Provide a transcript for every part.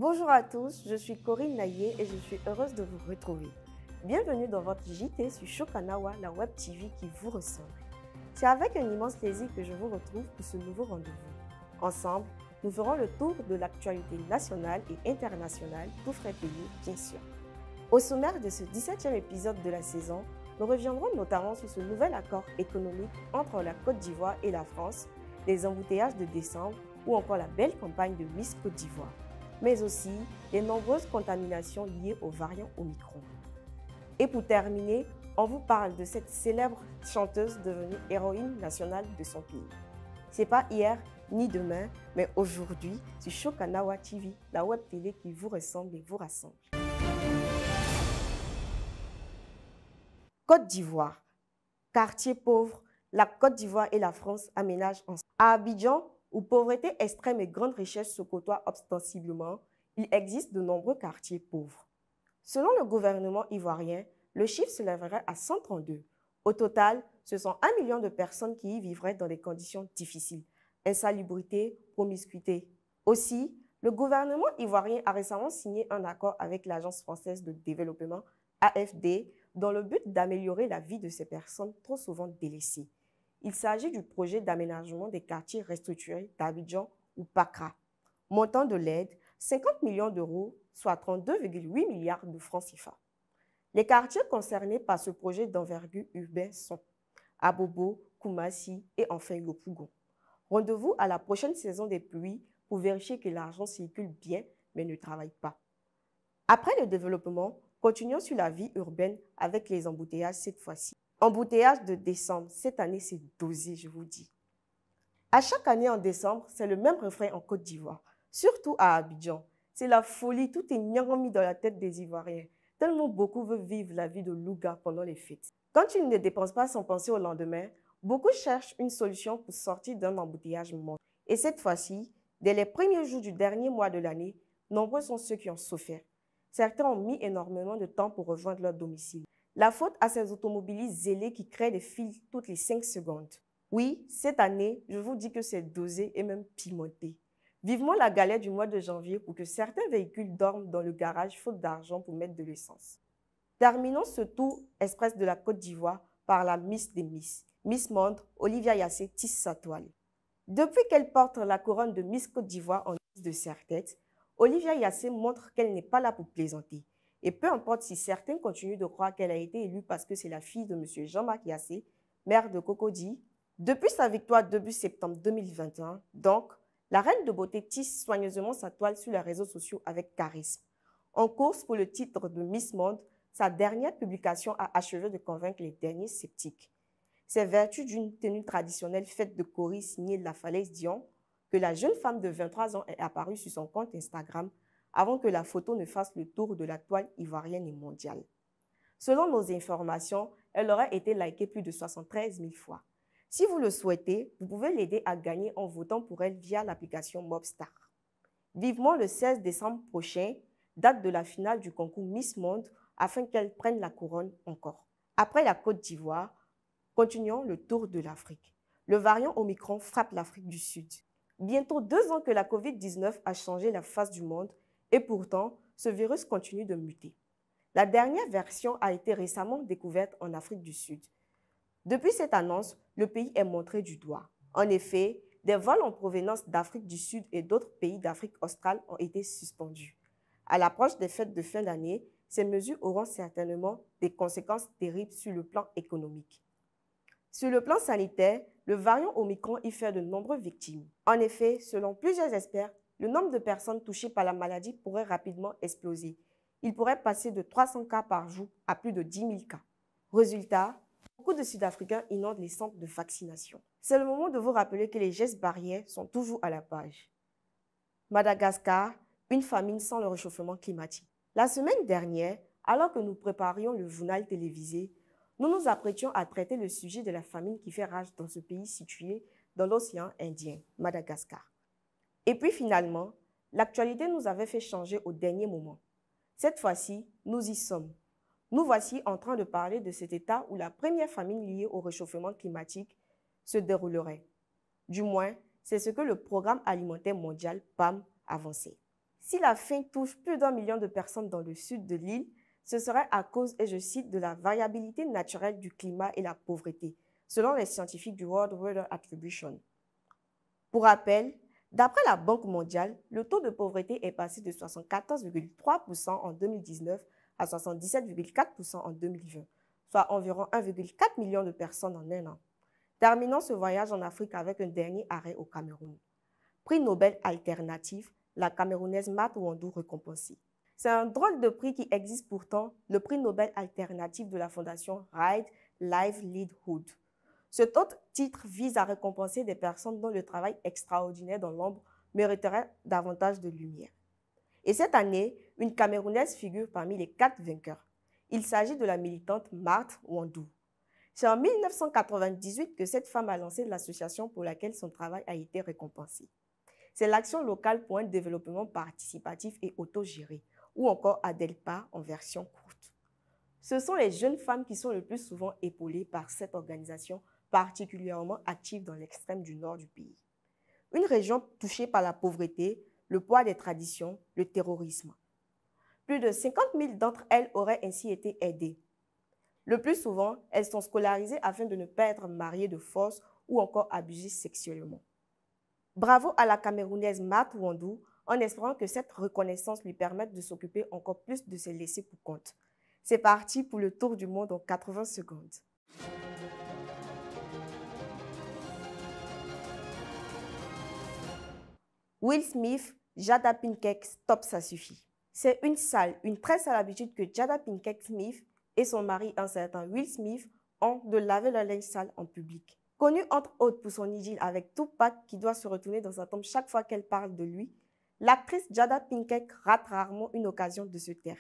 Bonjour à tous, je suis Corinne Naillé et je suis heureuse de vous retrouver. Bienvenue dans votre JT sur Chokanawa, la web TV qui vous ressemble. C'est avec un immense plaisir que je vous retrouve pour ce nouveau rendez-vous. Ensemble, nous ferons le tour de l'actualité nationale et internationale, tout frais payé, bien sûr. Au sommaire de ce 17e épisode de la saison, nous reviendrons notamment sur ce nouvel accord économique entre la Côte d'Ivoire et la France, les embouteillages de décembre ou encore la belle campagne de Miss Côte d'Ivoire, mais aussi les nombreuses contaminations liées aux variants Omicron. Et pour terminer, on vous parle de cette célèbre chanteuse devenue héroïne nationale de son pays. C'est pas hier ni demain, mais aujourd'hui sur Chokanawa TV, la web télé qui vous ressemble et vous rassemble. Côte d'Ivoire. Quartier pauvre, la Côte d'Ivoire et la France aménagent ensemble. À Abidjan, où pauvreté extrême et grande richesse se côtoient ostensiblement, il existe de nombreux quartiers pauvres. Selon le gouvernement ivoirien, le chiffre se lèverait à 132. Au total, ce sont 1 million de personnes qui y vivraient dans des conditions difficiles, insalubrité, promiscuité. Aussi, le gouvernement ivoirien a récemment signé un accord avec l'Agence française de développement, AFD, dans le but d'améliorer la vie de ces personnes trop souvent délaissées. Il s'agit du projet d'aménagement des quartiers restructurés d'Abidjan ou Pakra. Montant de l'aide, 50 millions d'euros, soit 32,8 milliards de francs CFA. Les quartiers concernés par ce projet d'envergure urbaine sont Abobo, Koumassi et enfin Yopougon. Rendez-vous à la prochaine saison des pluies pour vérifier que l'argent circule bien mais ne travaille pas. Après le développement, continuons sur la vie urbaine avec les embouteillages cette fois-ci. Embouteillage de décembre, cette année c'est dosé, je vous dis. À chaque année en décembre, c'est le même refrain en Côte d'Ivoire, surtout à Abidjan. C'est la folie, tout est mis dans la tête des Ivoiriens, tellement beaucoup veulent vivre la vie de Louga pendant les fêtes. Quand ils ne dépensent pas sans penser au lendemain, beaucoup cherchent une solution pour sortir d'un embouteillage mort. Et cette fois-ci, dès les premiers jours du dernier mois de l'année, nombreux sont ceux qui ont souffert. Certains ont mis énormément de temps pour rejoindre leur domicile. La faute à ces automobilistes zélés qui créent des files toutes les 5 secondes. Oui, cette année, je vous dis que c'est dosé et même pimenté. Vivement la galère du mois de janvier pour que certains véhicules dorment dans le garage faute d'argent pour mettre de l'essence. Terminons ce tour express de la Côte d'Ivoire par la Miss des Miss. Miss Monde, Olivia Yassé tisse sa toile. Depuis qu'elle porte la couronne de Miss Côte d'Ivoire en guise de serre-tête, Olivia Yassé montre qu'elle n'est pas là pour plaisanter. Et peu importe si certains continuent de croire qu'elle a été élue parce que c'est la fille de M. Jean-Marc Yassé, maire de Cocody. Depuis sa victoire début septembre 2021, donc, la reine de beauté tisse soigneusement sa toile sur les réseaux sociaux avec charisme. En course pour le titre de Miss Monde, sa dernière publication a achevé de convaincre les derniers sceptiques. C'est vertu d'une tenue traditionnelle faite de cori signée La Falaise Dion que la jeune femme de 23 ans est apparue sur son compte Instagram avant que la photo ne fasse le tour de la toile ivoirienne et mondiale. Selon nos informations, elle aurait été likée plus de 73 000 fois. Si vous le souhaitez, vous pouvez l'aider à gagner en votant pour elle via l'application Mobstar. Vivement le 16 décembre prochain, date de la finale du concours Miss Monde, afin qu'elle prenne la couronne encore. Après la Côte d'Ivoire, continuons le tour de l'Afrique. Le variant Omicron frappe l'Afrique du Sud. Bientôt 2 ans que la Covid-19 a changé la face du monde et pourtant, ce virus continue de muter. La dernière version a été récemment découverte en Afrique du Sud. Depuis cette annonce, le pays est montré du doigt. En effet, des vols en provenance d'Afrique du Sud et d'autres pays d'Afrique australe ont été suspendus. À l'approche des fêtes de fin d'année, ces mesures auront certainement des conséquences terribles sur le plan économique. Sur le plan sanitaire, le variant Omicron y fait de nombreuses victimes. En effet, selon plusieurs experts, le nombre de personnes touchées par la maladie pourrait rapidement exploser. Il pourrait passer de 300 cas par jour à plus de 10 000 cas. Résultat, beaucoup de Sud-Africains inondent les centres de vaccination. C'est le moment de vous rappeler que les gestes barrières sont toujours à la page. Madagascar, une famine sans le réchauffement climatique. La semaine dernière, alors que nous préparions le journal télévisé, nous nous apprêtions à traiter le sujet de la famine qui fait rage dans ce pays situé dans l'océan Indien, Madagascar. Et puis finalement, l'actualité nous avait fait changer au dernier moment. Cette fois-ci, nous y sommes. Nous voici en train de parler de cet état où la première famine liée au réchauffement climatique se déroulerait. Du moins, c'est ce que le Programme alimentaire mondial, PAM, avançait. Si la faim touche plus d'1 million de personnes dans le sud de l'île, ce serait à cause, et je cite, de la variabilité naturelle du climat et la pauvreté, selon les scientifiques du World Weather Attribution. Pour rappel, d'après la Banque mondiale, le taux de pauvreté est passé de 74,3% en 2019 à 77,4% en 2020, soit environ 1,4 million de personnes en un an. Terminons ce voyage en Afrique avec un dernier arrêt au Cameroun. Prix Nobel alternatif, la Camerounaise Mat Wandou récompensée. C'est un drôle de prix qui existe pourtant, le prix Nobel alternatif de la fondation Right Livelihood. Cet autre titre vise à récompenser des personnes dont le travail extraordinaire dans l'ombre mériterait davantage de lumière. Et cette année, une Camerounaise figure parmi les 4 vainqueurs. Il s'agit de la militante Marthe Wandou. C'est en 1998 que cette femme a lancé l'association pour laquelle son travail a été récompensé. C'est l'Action locale pour un développement participatif et autogéré, ou encore ADELPA en version courte. Ce sont les jeunes femmes qui sont le plus souvent épaulées par cette organisation particulièrement active dans l'extrême du nord du pays. Une région touchée par la pauvreté, le poids des traditions, le terrorisme. Plus de 50 000 d'entre elles auraient ainsi été aidées. Le plus souvent, elles sont scolarisées afin de ne pas être mariées de force ou encore abusées sexuellement. Bravo à la Camerounaise Mat Wandou, en espérant que cette reconnaissance lui permette de s'occuper encore plus de ses laissés pour compte. C'est parti pour le tour du monde en 80 secondes. Will Smith, Jada Pinkett, stop, ça suffit. C'est une très sale habitude que Jada Pinkett Smith et son mari, un certain Will Smith, ont de laver leur linge sale en public. Connue entre autres pour son idylle avec Tupac qui doit se retourner dans sa tombe chaque fois qu'elle parle de lui, l'actrice Jada Pinkett rate rarement une occasion de se taire.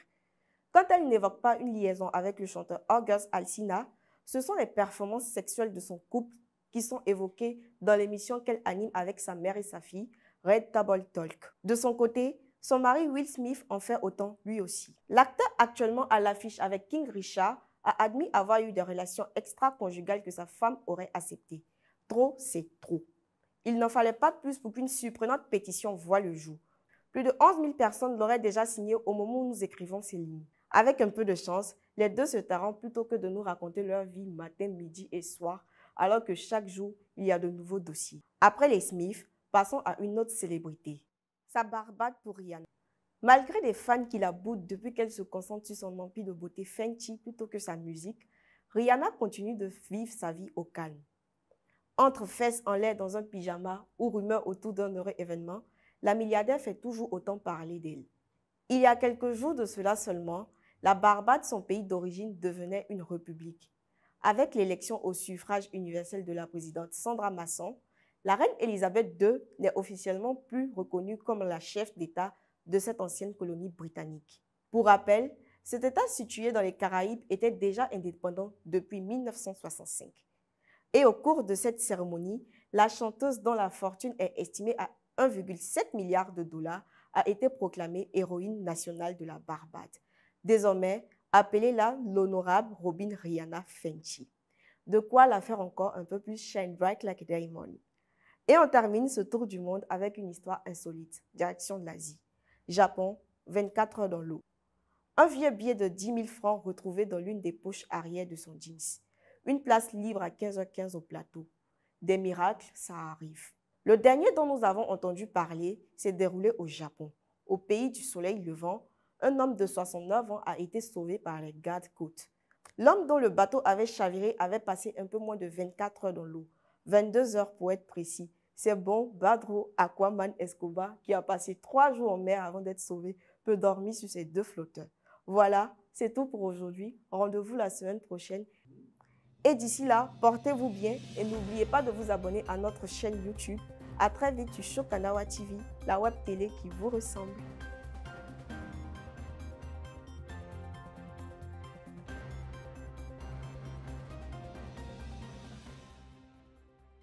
Quand elle n'évoque pas une liaison avec le chanteur August Alsina, ce sont les performances sexuelles de son couple qui sont évoquées dans l'émission qu'elle anime avec sa mère et sa fille, Red Table Talk. De son côté, son mari Will Smith en fait autant lui aussi. L'acteur actuellement à l'affiche avec King Richard a admis avoir eu des relations extra-conjugales que sa femme aurait acceptées. Trop, c'est trop. Il n'en fallait pas plus pour qu'une surprenante pétition voie le jour. Plus de 11 000 personnes l'auraient déjà signée au moment où nous écrivons ces lignes. Avec un peu de chance, les deux se tairont plutôt que de nous raconter leur vie matin, midi et soir, alors que chaque jour, il y a de nouveaux dossiers. Après les Smith, passons à une autre célébrité. Sa barbade pour Rihanna. Malgré des fans qui la boudent depuis qu'elle se concentre sur son empire de beauté Fenty plutôt que sa musique, Rihanna continue de vivre sa vie au calme. Entre fesses en l'air dans un pyjama ou rumeurs autour d'un heureux événement, la milliardaire fait toujours autant parler d'elle. Il y a quelques jours de cela seulement, la Barbade, son pays d'origine, devenait une république. Avec l'élection au suffrage universel de la présidente Sandra Masson, la reine Elisabeth II n'est officiellement plus reconnue comme la chef d'État de cette ancienne colonie britannique. Pour rappel, cet État situé dans les Caraïbes était déjà indépendant depuis 1965. Et au cours de cette cérémonie, la chanteuse dont la fortune est estimée à 1,7 milliard de dollars a été proclamée héroïne nationale de la Barbade. Désormais, appelez-la l'honorable Robin Rihanna Fenty. De quoi la faire encore un peu plus shine bright like a diamond. Et on termine ce tour du monde avec une histoire insolite, direction de l'Asie. Japon, 24 heures dans l'eau. Un vieux billet de 10 000 francs retrouvé dans l'une des poches arrière de son jeans. Une place libre à 15h15 au plateau. Des miracles, ça arrive. Le dernier dont nous avons entendu parler s'est déroulé au Japon. Au pays du soleil levant, un homme de 69 ans a été sauvé par les gardes-côtes. L'homme dont le bateau avait chaviré avait passé un peu moins de 24 heures dans l'eau. 22 heures pour être précis. C'est bon, Badro Aquaman Escobar, qui a passé 3 jours en mer avant d'être sauvé, peut dormir sur ses 2 flotteurs. Voilà, c'est tout pour aujourd'hui. Rendez-vous la semaine prochaine. Et d'ici là, portez-vous bien et n'oubliez pas de vous abonner à notre chaîne YouTube. À très vite sur Shokanawa TV, la web télé qui vous ressemble.